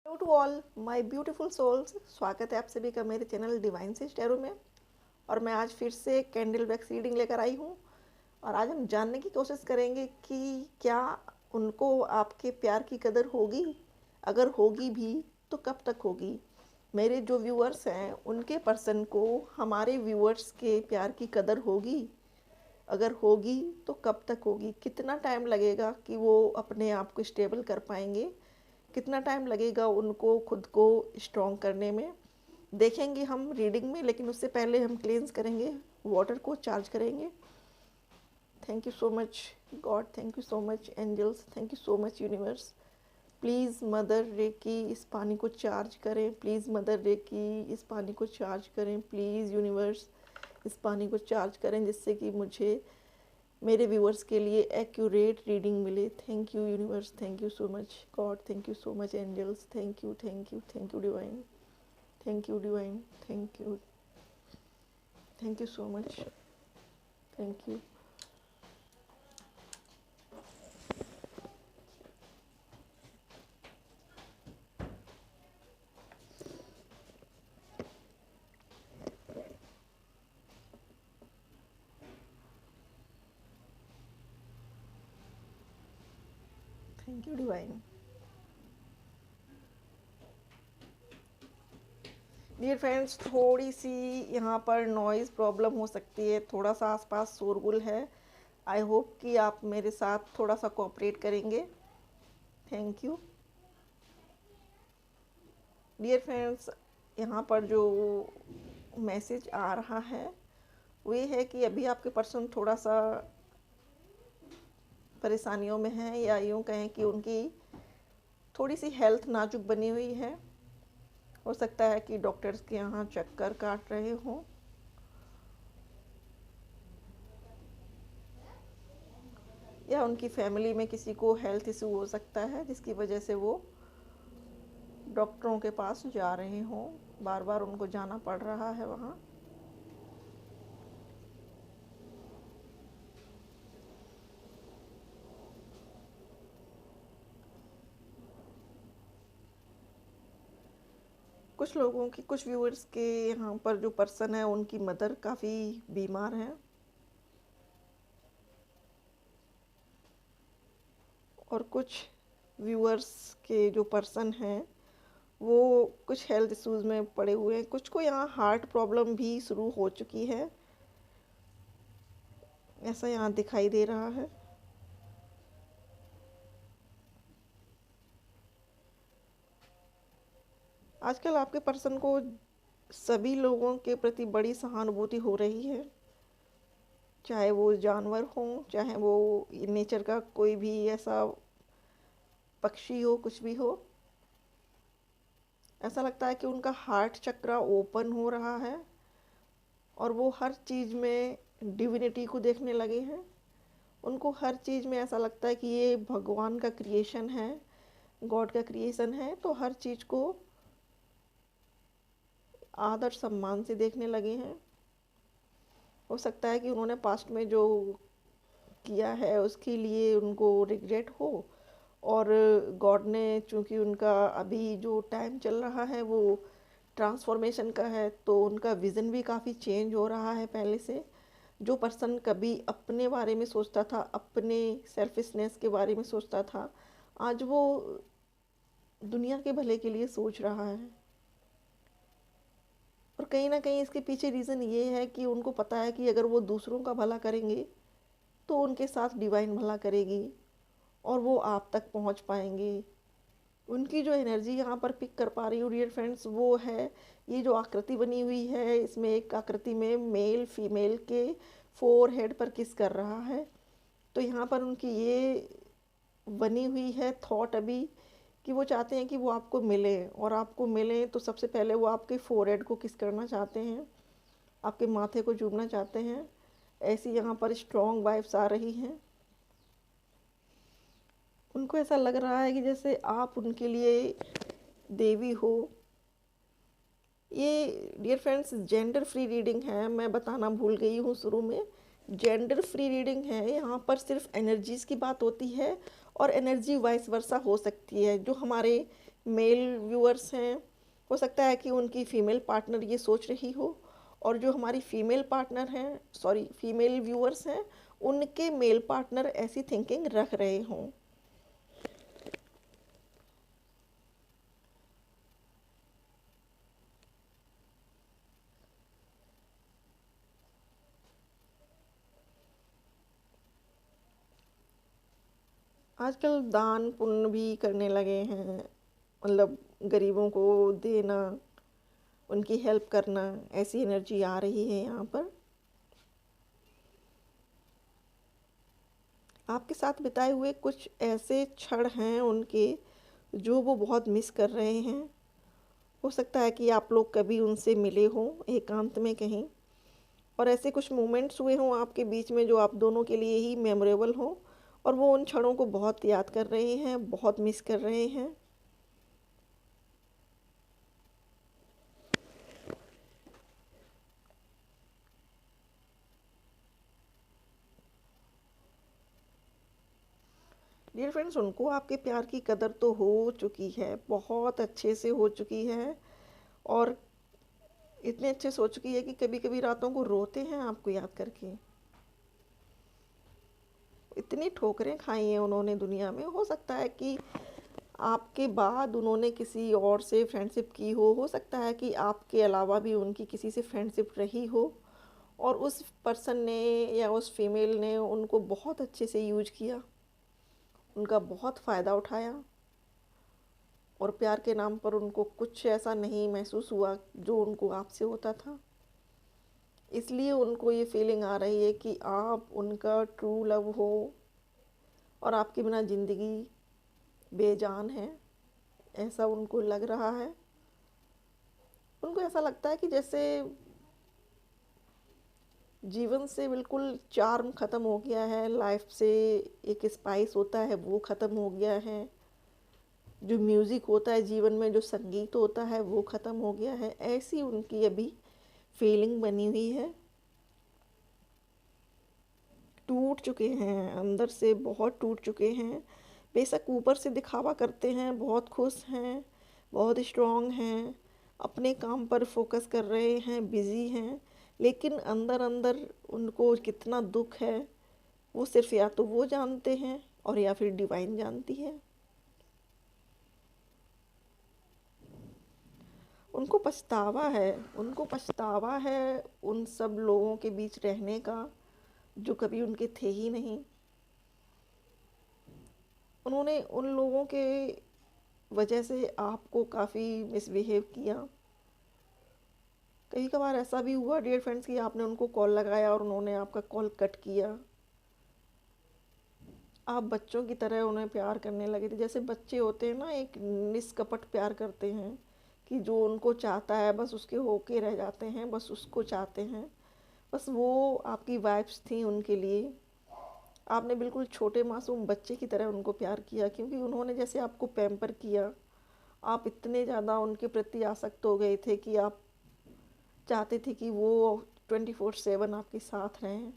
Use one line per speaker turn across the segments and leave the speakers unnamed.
Hello to all my beautiful souls. स्वागत है आप सभी का मेरे चैनल डिवाइन से टैरो में। और मैं आज फिर से कैंडल वैक्स रीडिंग लेकर आई हूँ। और आज हम जानने की कोशिश करेंगे कि क्या उनको आपके प्यार की कदर होगी, अगर होगी भी तो कब तक होगी। मेरे जो व्यूअर्स हैं उनके पर्सन को हमारे व्यूअर्स के प्यार की कदर होगी, अगर होगी तो कब तक होगी, कितना टाइम लगेगा कि वो अपने आप को स्टेबल कर पाएंगे, कितना टाइम लगेगा उनको खुद को स्ट्रॉन्ग करने में, देखेंगे हम रीडिंग में। लेकिन उससे पहले हम क्लींस करेंगे, वाटर को चार्ज करेंगे। Thank you so much God, thank you so much angels, thank you so much universe. Please mother reiki इस पानी को चार्ज करें, प्लीज़ मदर रेकी इस पानी को चार्ज करें, प्लीज़ यूनिवर्स इस पानी को चार्ज करें, जिससे कि मुझे मेरे व्यूअर्स के लिए एक्यूरेट रीडिंग मिले। Thank you universe, thank you so much God, thank you so much angels, thank you thank you thank you divine, thank you divine, thank you so much, thank you. Thank you divine. Dear friends, थोड़ी सी यहाँ पर noise problem हो सकती है, थोड़ा सा आसपास शोरगुल है। आई होप कि आप मेरे साथ थोड़ा सा कोऑपरेट करेंगे। Thank you. डियर फ्रेंड्स, यहाँ पर जो मैसेज आ रहा है वो ये है कि अभी आपके पर्सन थोड़ा सा परेशानियों में है, या यूँ कहें कि उनकी थोड़ी सी हेल्थ नाजुक बनी हुई है। हो सकता है कि डॉक्टर्स के यहाँ चक्कर काट रहे हों, या उनकी फैमिली में किसी को हेल्थ इशू हो सकता है जिसकी वजह से वो डॉक्टरों के पास जा रहे हों, बार बार उनको जाना पड़ रहा है वहाँ। कुछ लोगों की, कुछ व्यूअर्स के यहाँ पर जो पर्सन है उनकी मदर काफ़ी बीमार हैं, और कुछ व्यूअर्स के जो पर्सन हैं वो कुछ हेल्थ इश्यूज़ में पड़े हुए हैं। कुछ को यहाँ हार्ट प्रॉब्लम भी शुरू हो चुकी है, ऐसा यहाँ दिखाई दे रहा है। आजकल आपके पर्सन को सभी लोगों के प्रति बड़ी सहानुभूति हो रही है, चाहे वो जानवर हों, चाहे वो नेचर का कोई भी ऐसा पक्षी हो, कुछ भी हो। ऐसा लगता है कि उनका हार्ट चक्र ओपन हो रहा है और वो हर चीज़ में डिविनिटी को देखने लगे हैं। उनको हर चीज़ में ऐसा लगता है कि ये भगवान का क्रिएशन है, गॉड का क्रिएशन है, तो हर चीज़ को आदर सम्मान से देखने लगे हैं। हो सकता है कि उन्होंने पास्ट में जो किया है उसके लिए उनको रिग्रेट हो, और गॉड ने चूँकि उनका अभी जो टाइम चल रहा है वो ट्रांसफॉर्मेशन का है, तो उनका विज़न भी काफ़ी चेंज हो रहा है पहले से। जो पर्सन कभी अपने बारे में सोचता था, अपने सेल्फिशनेस के बारे में सोचता था, आज वो दुनिया के भले के लिए सोच रहा है। और कहीं ना कहीं इसके पीछे रीज़न ये है कि उनको पता है कि अगर वो दूसरों का भला करेंगे तो उनके साथ डिवाइन भला करेगी और वो आप तक पहुंच पाएंगे। उनकी जो एनर्जी यहाँ पर पिक कर पा रही हूँ डियर फ्रेंड्स, वो है ये जो आकृति बनी हुई है, इसमें एक आकृति में मेल फीमेल के फोर हेड पर किस कर रहा है। तो यहाँ पर उनकी ये बनी हुई है थॉट अभी कि वो चाहते हैं कि वो आपको मिलें, और आपको मिलें तो सबसे पहले वो आपके फोरहेड को किस करना चाहते हैं, आपके माथे को चूमना चाहते हैं। ऐसी यहाँ पर स्ट्रॉन्ग वाइब्स आ रही हैं। उनको ऐसा लग रहा है कि जैसे आप उनके लिए देवी हो। ये dear friends gender free reading है, मैं बताना भूल गई हूँ शुरू में। जेंडर फ्री रीडिंग है, यहाँ पर सिर्फ एनर्जीज़ की बात होती है, और एनर्जी वाइस वर्सा हो सकती है। जो हमारे मेल व्यूअर्स हैं, हो सकता है कि उनकी फीमेल पार्टनर ये सोच रही हो, और जो हमारी फीमेल पार्टनर हैं, सॉरी फीमेल व्यूअर्स हैं, उनके मेल पार्टनर ऐसी थिंकिंग रख रहे हों। आजकल दान पुण्य भी करने लगे हैं, मतलब गरीबों को देना, उनकी हेल्प करना, ऐसी एनर्जी आ रही है यहाँ पर। आपके साथ बिताए हुए कुछ ऐसे क्षण हैं उनके जो वो बहुत मिस कर रहे हैं। हो सकता है कि आप लोग कभी उनसे मिले हों एकांत में कहीं, और ऐसे कुछ मोमेंट्स हुए हों आपके बीच में जो आप दोनों के लिए ही मेमोरेबल हों, और वो उन क्षणों को बहुत याद कर रहे हैं, बहुत मिस कर रहे हैं। डियर फ्रेंड्स, उनको आपके प्यार की कदर तो हो चुकी है, बहुत अच्छे से हो चुकी है, और इतने अच्छे से हो चुकी है कि कभी कभी रातों को रोते हैं आपको याद करके। इतनी ठोकरें खाई हैं उन्होंने दुनिया में। हो सकता है कि आपके बाद उन्होंने किसी और से फ्रेंडशिप की हो सकता है कि आपके अलावा भी उनकी किसी से फ्रेंडशिप रही हो, और उस पर्सन ने या उस फीमेल ने उनको बहुत अच्छे से यूज किया, उनका बहुत फ़ायदा उठाया, और प्यार के नाम पर उनको कुछ ऐसा नहीं महसूस हुआ जो उनको आपसे होता था। इसलिए उनको ये फीलिंग आ रही है कि आप उनका ट्रू लव हो, और आपके बिना ज़िंदगी बेजान है, ऐसा उनको लग रहा है। उनको ऐसा लगता है कि जैसे जीवन से बिल्कुल चार्म ख़त्म हो गया है, लाइफ से एक स्पाइस होता है वो ख़त्म हो गया है, जो म्यूज़िक होता है जीवन में, जो संगीत होता है वो ख़त्म हो गया है, ऐसी उनकी अभी फीलिंग बनी हुई है। टूट चुके हैं अंदर से, बहुत टूट चुके हैं। बेशक ऊपर से दिखावा करते हैं, बहुत खुश हैं, बहुत स्ट्रॉन्ग हैं, अपने काम पर फोकस कर रहे हैं, बिज़ी हैं, लेकिन अंदर अंदर उनको कितना दुख है वो सिर्फ या तो वो जानते हैं, और या फिर डिवाइन जानती है। उनको पछतावा है, उनको पछतावा है उन सब लोगों के बीच रहने का जो कभी उनके थे ही नहीं। उन्होंने उन लोगों के वजह से आपको काफ़ी मिसबिहेव किया। कई कभार ऐसा भी हुआ डियर फ्रेंड्स कि आपने उनको कॉल लगाया और उन्होंने आपका कॉल कट किया। आप बच्चों की तरह उन्हें प्यार करने लगे थे, जैसे बच्चे होते हैं ना, एक निष्कपट प्यार करते हैं कि जो उनको चाहता है बस उसके होके रह जाते हैं, बस उसको चाहते हैं। बस वो आपकी वाइफ्स थी उनके लिए। आपने बिल्कुल छोटे मासूम बच्चे की तरह उनको प्यार किया, क्योंकि उन्होंने जैसे आपको पैम्पर किया, आप इतने ज़्यादा उनके प्रति आसक्त हो गए थे कि आप चाहते थे कि वो 24/7 आपके साथ रहें।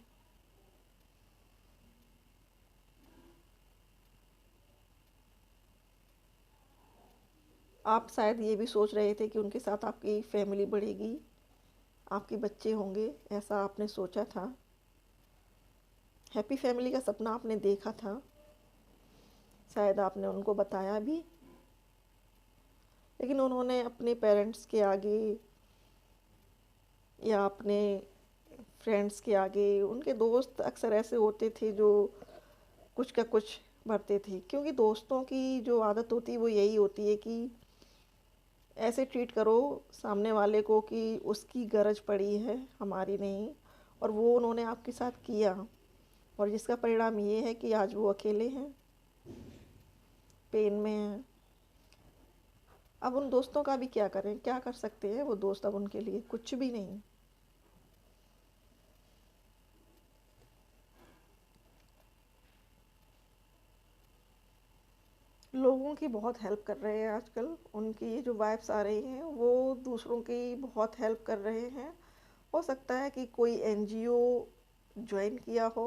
आप शायद ये भी सोच रहे थे कि उनके साथ आपकी फैमिली बढ़ेगी, आपके बच्चे होंगे, ऐसा आपने सोचा था। हैप्पी फैमिली का सपना आपने देखा था, शायद आपने उनको बताया भी, लेकिन उन्होंने अपने पेरेंट्स के आगे या अपने फ्रेंड्स के आगे, उनके दोस्त अक्सर ऐसे होते थे जो कुछ का कुछ भरते थे, क्योंकि दोस्तों की जो आदत होती है वो यही होती है कि ऐसे ट्रीट करो सामने वाले को कि उसकी गरज पड़ी है, हमारी नहीं। और वो उन्होंने आपके साथ किया, और जिसका परिणाम ये है कि आज वो अकेले हैं, पेन में हैं। अब उन दोस्तों का भी क्या करें, क्या कर सकते हैं वो दोस्त, अब उनके लिए कुछ भी नहीं। लोगों की बहुत हेल्प कर रहे हैं आजकल, उनकी जो वाइफ्स आ रही हैं वो दूसरों की बहुत हेल्प कर रहे हैं। हो सकता है कि कोई एनजीओ ज्वाइन किया हो।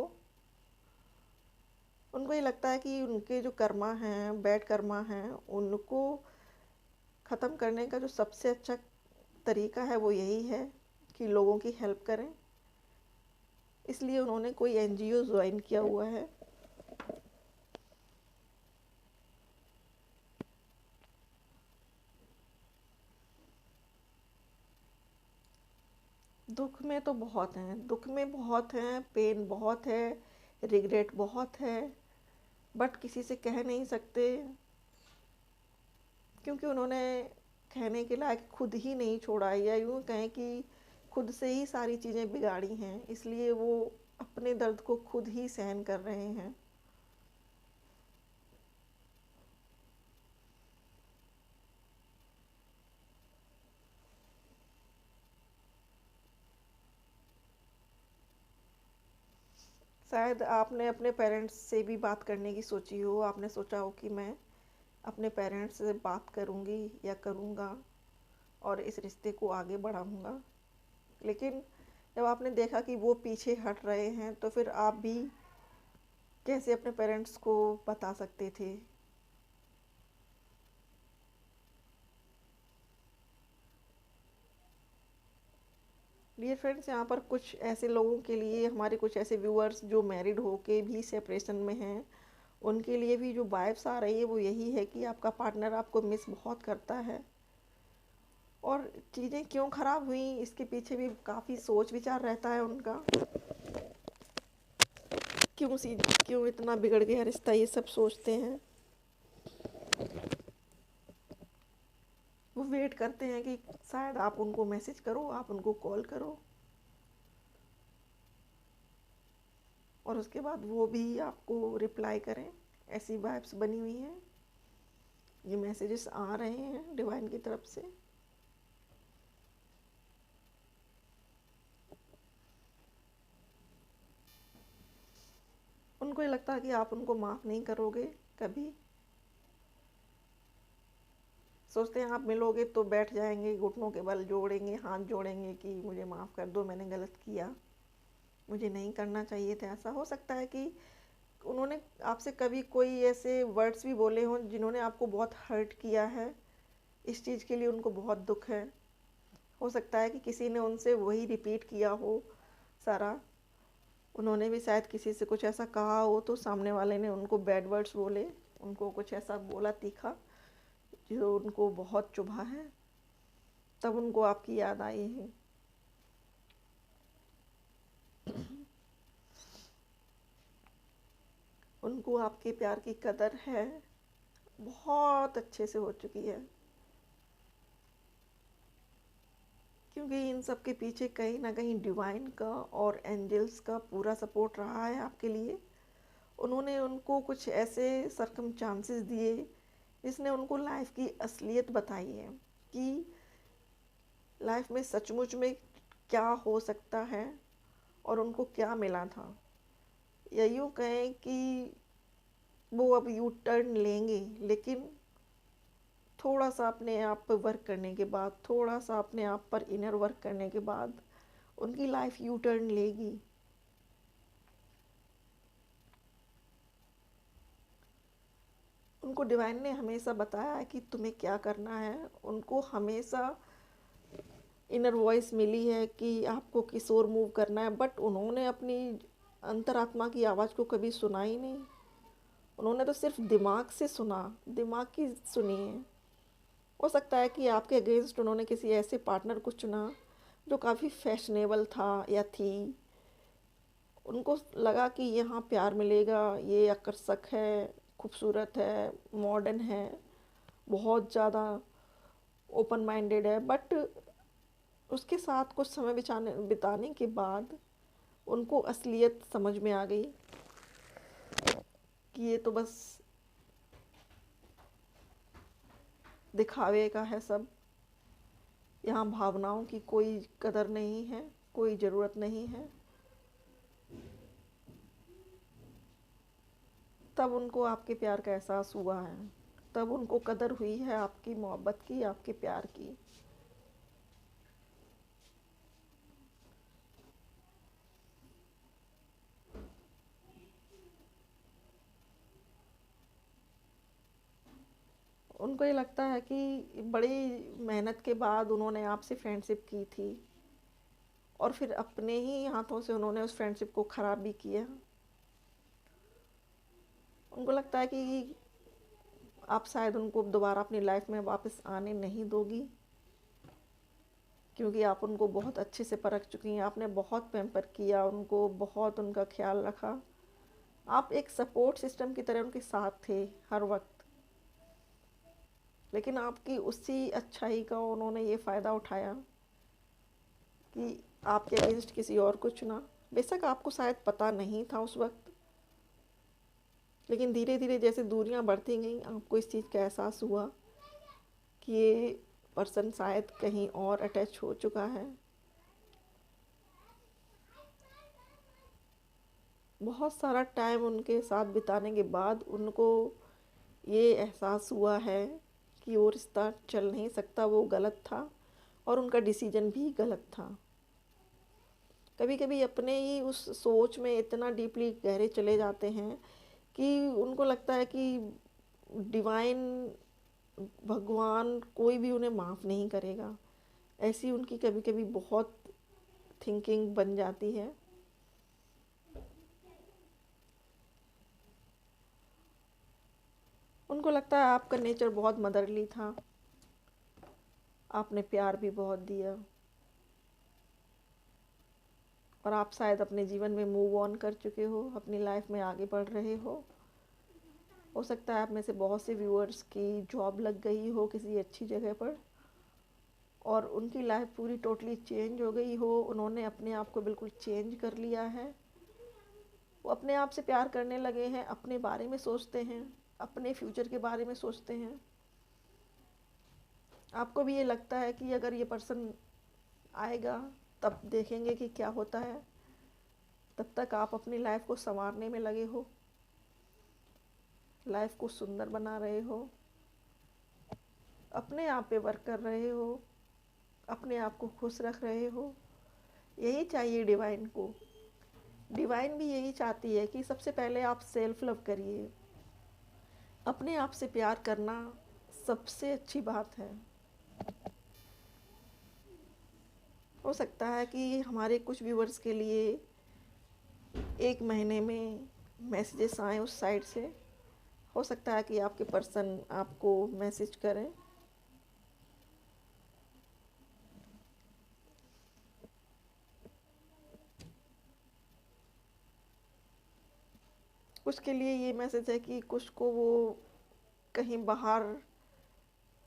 उनको ये लगता है कि उनके जो कर्मा हैं, बैड कर्मा हैं, उनको ख़त्म करने का जो सबसे अच्छा तरीका है वो यही है कि लोगों की हेल्प करें। इसलिए उन्होंने कोई एनजीओ ज्वाइन किया हुआ है। दुख में तो बहुत हैं, दुख में बहुत हैं, पेन बहुत है, रिग्रेट बहुत है, बट किसी से कह नहीं सकते क्योंकि उन्होंने कहने के लायक खुद ही नहीं छोड़ा, या यूँ कहें कि खुद से ही सारी चीज़ें बिगाड़ी हैं, इसलिए वो अपने दर्द को खुद ही सहन कर रहे हैं। शायद आपने अपने पेरेंट्स से भी बात करने की सोची हो, आपने सोचा हो कि मैं अपने पेरेंट्स से बात करूँगी या करूँगा और इस रिश्ते को आगे बढ़ाऊँगा, लेकिन जब आपने देखा कि वो पीछे हट रहे हैं तो फिर आप भी कैसे अपने पेरेंट्स को बता सकते थे। डियर फ्रेंड्स, यहाँ पर कुछ ऐसे लोगों के लिए, हमारे कुछ ऐसे व्यूअर्स जो मैरिड होके भी सेपरेशन में हैं, उनके लिए भी जो वाइब्स आ रही है वो यही है कि आपका पार्टनर आपको मिस बहुत करता है। और चीज़ें क्यों ख़राब हुई इसके पीछे भी काफ़ी सोच विचार रहता है उनका। क्यों इतना बिगड़ गया रिश्ता, ये सब सोचते हैं। वो वेट करते हैं कि शायद आप उनको मैसेज करो, आप उनको कॉल करो, और उसके बाद वो भी आपको रिप्लाई करें। ऐसी वाइब्स बनी हुई हैं, ये मैसेजेस आ रहे हैं डिवाइन की तरफ से। उनको ये लगता है कि आप उनको माफ़ नहीं करोगे कभी। सोचते हैं आप मिलोगे तो बैठ जाएंगे, घुटनों के बल जोड़ेंगे, हाथ जोड़ेंगे कि मुझे माफ़ कर दो, मैंने गलत किया, मुझे नहीं करना चाहिए था ऐसा। हो सकता है कि उन्होंने आपसे कभी कोई ऐसे वर्ड्स भी बोले हों जिन्होंने आपको बहुत हर्ट किया है, इस चीज़ के लिए उनको बहुत दुख है। हो सकता है कि किसी ने उनसे वही रिपीट किया हो सारा, उन्होंने भी शायद किसी से कुछ ऐसा कहा हो तो सामने वाले ने उनको बैड वर्ड्स बोले, उनको कुछ ऐसा बोला तीखा जो उनको बहुत चुभा है, तब उनको आपकी याद आई है। उनको आपके प्यार की कदर है, बहुत अच्छे से हो चुकी है, क्योंकि इन सब के पीछे कहीं ना कहीं डिवाइन का और एंजल्स का पूरा सपोर्ट रहा है आपके लिए। उन्होंने उनको कुछ ऐसे सरकमचांसेस दिए जिसने उनको लाइफ की असलियत बताई है कि लाइफ में सचमुच में क्या हो सकता है और उनको क्या मिला था। या यूँ कहें कि वो अब यू टर्न लेंगे, लेकिन थोड़ा सा अपने आप पर वर्क करने के बाद, थोड़ा सा अपने आप पर इनर वर्क करने के बाद उनकी लाइफ यू टर्न लेगी। उनको डिवाइन ने हमेशा बताया है कि तुम्हें क्या करना है। उनको हमेशा इनर वॉइस मिली है कि आपको किस ओर मूव करना है, बट उन्होंने अपनी अंतरात्मा की आवाज़ को कभी सुना ही नहीं। उन्होंने तो सिर्फ दिमाग से सुना, दिमाग की सुनी है। हो सकता है कि आपके अगेंस्ट उन्होंने किसी ऐसे पार्टनर को चुना जो काफ़ी फैशनेबल था या थी। उनको लगा कि यहाँ प्यार मिलेगा, ये आकर्षक है, खूबसूरत है, मॉडर्न है, बहुत ज़्यादा ओपन माइंडेड है, बट उसके साथ कुछ समय बिताने के बाद उनको असलियत समझ में आ गई कि ये तो बस दिखावे का है सब, यहाँ भावनाओं की कोई कदर नहीं है, कोई ज़रूरत नहीं है। तब उनको आपके प्यार का एहसास हुआ है, तब उनको कदर हुई है आपकी मोहब्बत की, आपके प्यार की। उनको ये लगता है कि बड़ी मेहनत के बाद उन्होंने आपसे फ्रेंडशिप की थी और फिर अपने ही हाथों से उन्होंने उस फ्रेंडशिप को ख़राब भी किया। उनको लगता है कि आप शायद उनको दोबारा अपनी लाइफ में वापस आने नहीं दोगी, क्योंकि आप उनको बहुत अच्छे से परख चुकी हैं। आपने बहुत पैम्पर किया उनको, बहुत उनका ख्याल रखा। आप एक सपोर्ट सिस्टम की तरह उनके साथ थे हर वक्त। लेकिन आपकी उसी अच्छाई का उन्होंने ये फ़ायदा उठाया कि आपके अगेंस्ट किसी और को चुना। बेशक आपको शायद पता नहीं था उस वक्त, लेकिन धीरे धीरे जैसे दूरियां बढ़ती गईं आपको इस चीज़ का एहसास हुआ कि ये पर्सन शायद कहीं और अटैच हो चुका है। बहुत सारा टाइम उनके साथ बिताने के बाद उनको ये एहसास हुआ है कि वो रिश्ता चल नहीं सकता, वो गलत था और उनका डिसीजन भी गलत था। कभी कभी अपने ही उस सोच में इतना डीपली गहरे चले जाते हैं कि उनको लगता है कि डिवाइन, भगवान कोई भी उन्हें माफ़ नहीं करेगा। ऐसी उनकी कभी कभी बहुत थिंकिंग बन जाती है। उनको लगता है आपका नेचर बहुत मदरली था, आपने प्यार भी बहुत दिया और आप शायद अपने जीवन में मूव ऑन कर चुके हो, अपनी लाइफ में आगे बढ़ रहे हो सकता है आप में से बहुत से व्यूअर्स की जॉब लग गई हो किसी अच्छी जगह पर और उनकी लाइफ पूरी टोटली चेंज हो गई हो। उन्होंने अपने आप को बिल्कुल चेंज कर लिया है। वो अपने आप से प्यार करने लगे हैं, अपने बारे में सोचते हैं, अपने फ्यूचर के बारे में सोचते हैं। आपको भी ये लगता है कि अगर ये पर्सन आएगा तब देखेंगे कि क्या होता है। तब तक आप अपनी लाइफ को संवारने में लगे हो, लाइफ को सुंदर बना रहे हो, अपने आप पे वर्क कर रहे हो, अपने आप को खुश रख रहे हो। यही चाहिए डिवाइन को। डिवाइन भी यही चाहती है कि सबसे पहले आप सेल्फ लव करिए। अपने आप से प्यार करना सबसे अच्छी बात है। हो सकता है कि हमारे कुछ व्यूअर्स के लिए 1 महीने में मैसेजेस आए उस साइट से। हो सकता है कि आपके पर्सन आपको मैसेज करें। कुछ के लिए ये मैसेज है कि कुछ को वो कहीं बाहर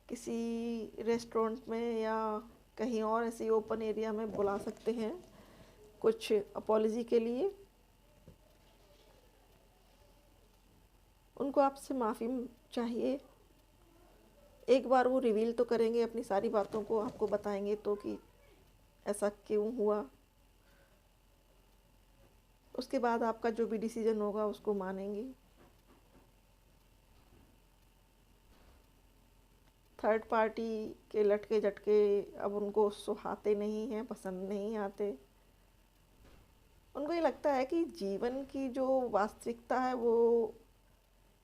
किसी रेस्टोरेंट में या कहीं और ऐसी ओपन एरिया में बुला सकते हैं कुछ अपॉलजी के लिए। उनको आपसे माफ़ी चाहिए। एक बार वो रिवील तो करेंगे अपनी सारी बातों को, आपको बताएंगे तो कि ऐसा क्यों हुआ। उसके बाद आपका जो भी डिसीजन होगा उसको मानेंगे। थर्ड पार्टी के लटके झटके अब उनको सुहाते नहीं हैं, पसंद नहीं आते। उनको ये लगता है कि जीवन की जो वास्तविकता है वो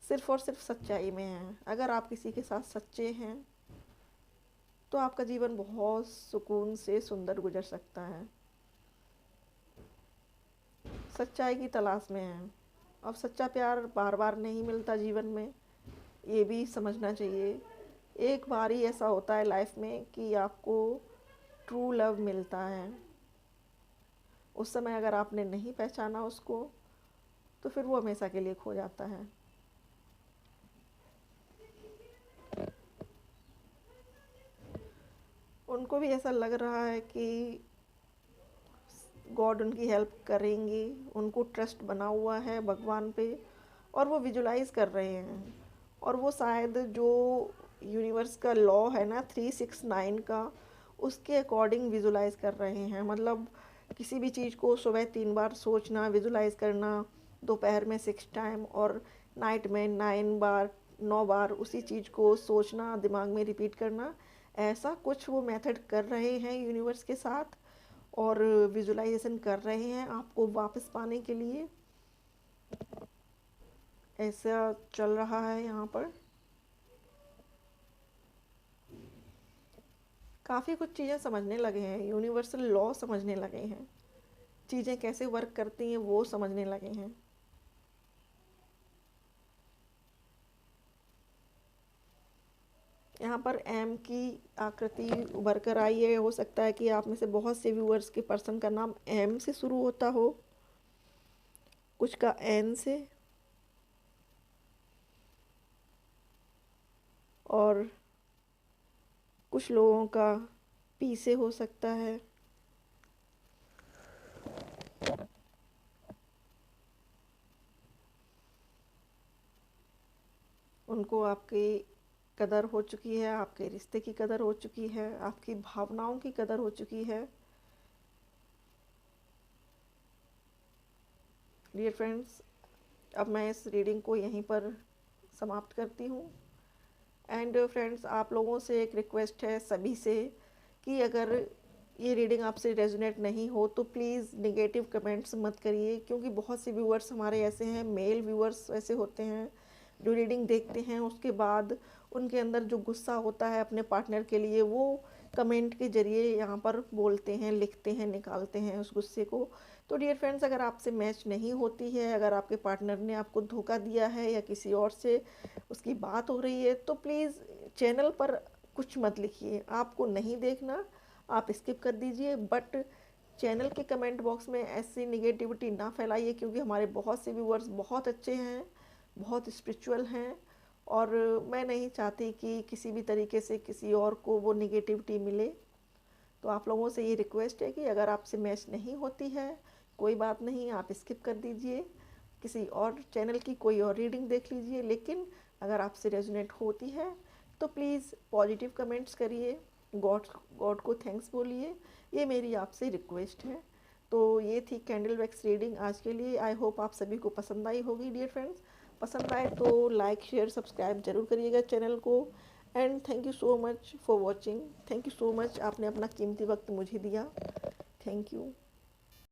सिर्फ और सिर्फ सच्चाई में है। अगर आप किसी के साथ सच्चे हैं तो आपका जीवन बहुत सुकून से सुंदर गुजर सकता है। सच्चाई की तलाश में है। अब सच्चा प्यार बार बार नहीं मिलता जीवन में, ये भी समझना चाहिए। एक बार ही ऐसा होता है लाइफ में कि आपको ट्रू लव मिलता है। उस समय अगर आपने नहीं पहचाना उसको तो फिर वो हमेशा के लिए खो जाता है। उनको भी ऐसा लग रहा है कि गॉड उनकी हेल्प करेंगे। उनको ट्रस्ट बना हुआ है भगवान पे और वो विजुलाइज कर रहे हैं। और वो शायद जो यूनिवर्स का लॉ है ना 369 का, उसके अकॉर्डिंग विजुलाइज कर रहे हैं। मतलब किसी भी चीज़ को सुबह 3 बार सोचना, विजुलाइज करना, दोपहर में 6 टाइम और नाइट में 9 बार, 9 बार उसी चीज़ को सोचना, दिमाग में रिपीट करना, ऐसा कुछ वो मेथड कर रहे हैं यूनिवर्स के साथ और विजुलाइजेशन कर रहे हैं आपको वापस पाने के लिए। ऐसा चल रहा है यहाँ पर। काफ़ी कुछ चीज़ें समझने लगे हैं, यूनिवर्सल लॉ समझने लगे हैं, चीज़ें कैसे वर्क करती हैं वो समझने लगे हैं। यहाँ पर एम की आकृति उभर कर आई है। हो सकता है कि आप में से बहुत से व्यूअर्स के पर्सन का नाम एम से शुरू होता हो, कुछ का एन से, और कुछ लोगों का पी से हो सकता है। उनको आपकी कदर हो चुकी है, आपके रिश्ते की कदर हो चुकी है, आपकी भावनाओं की कदर हो चुकी है। डियर फ्रेंड्स, अब मैं इस रीडिंग को यहीं पर समाप्त करती हूँ। एंड फ्रेंड्स, आप लोगों से एक रिक्वेस्ट है सभी से कि अगर ये रीडिंग आपसे रेजोनेट नहीं हो तो प्लीज़ नेगेटिव कमेंट्स मत करिए, क्योंकि बहुत से व्यूअर्स हमारे ऐसे हैं, मेल व्यूअर्स ऐसे होते हैं जो रीडिंग देखते हैं उसके बाद उनके अंदर जो गुस्सा होता है अपने पार्टनर के लिए वो कमेंट के ज़रिए यहाँ पर बोलते हैं, लिखते हैं, निकालते हैं उस गुस्से को। तो डियर फ्रेंड्स, अगर आपसे मैच नहीं होती है, अगर आपके पार्टनर ने आपको धोखा दिया है या किसी और से उसकी बात हो रही है, तो प्लीज़ चैनल पर कुछ मत लिखिए। आपको नहीं देखना, आप स्किप कर दीजिए, बट चैनल के कमेंट बॉक्स में ऐसी निगेटिविटी ना फैलाइए, क्योंकि हमारे बहुत से व्यूअर्स बहुत अच्छे हैं, बहुत स्पिरिचुअल हैं, और मैं नहीं चाहती कि किसी भी तरीके से किसी और को वो निगेटिविटी मिले। तो आप लोगों से ये रिक्वेस्ट है कि अगर आपसे मैच नहीं होती है, कोई बात नहीं, आप स्किप कर दीजिए, किसी और चैनल की कोई और रीडिंग देख लीजिए। लेकिन अगर आपसे रेजोनेट होती है तो प्लीज़ पॉजिटिव कमेंट्स करिए, गॉड गॉड को थैंक्स बोलिए, ये मेरी आपसे रिक्वेस्ट है। तो ये थी कैंडल वैक्स रीडिंग आज के लिए। आई होप आप सभी को पसंद आई होगी डियर फ्रेंड्स। पसंद आए तो लाइक शेयर सब्सक्राइब जरूर करिएगा चैनल को। And thank you so much for watching. Thank you so much, आपने अपना कीमती वक्त मुझे दिया। Thank you.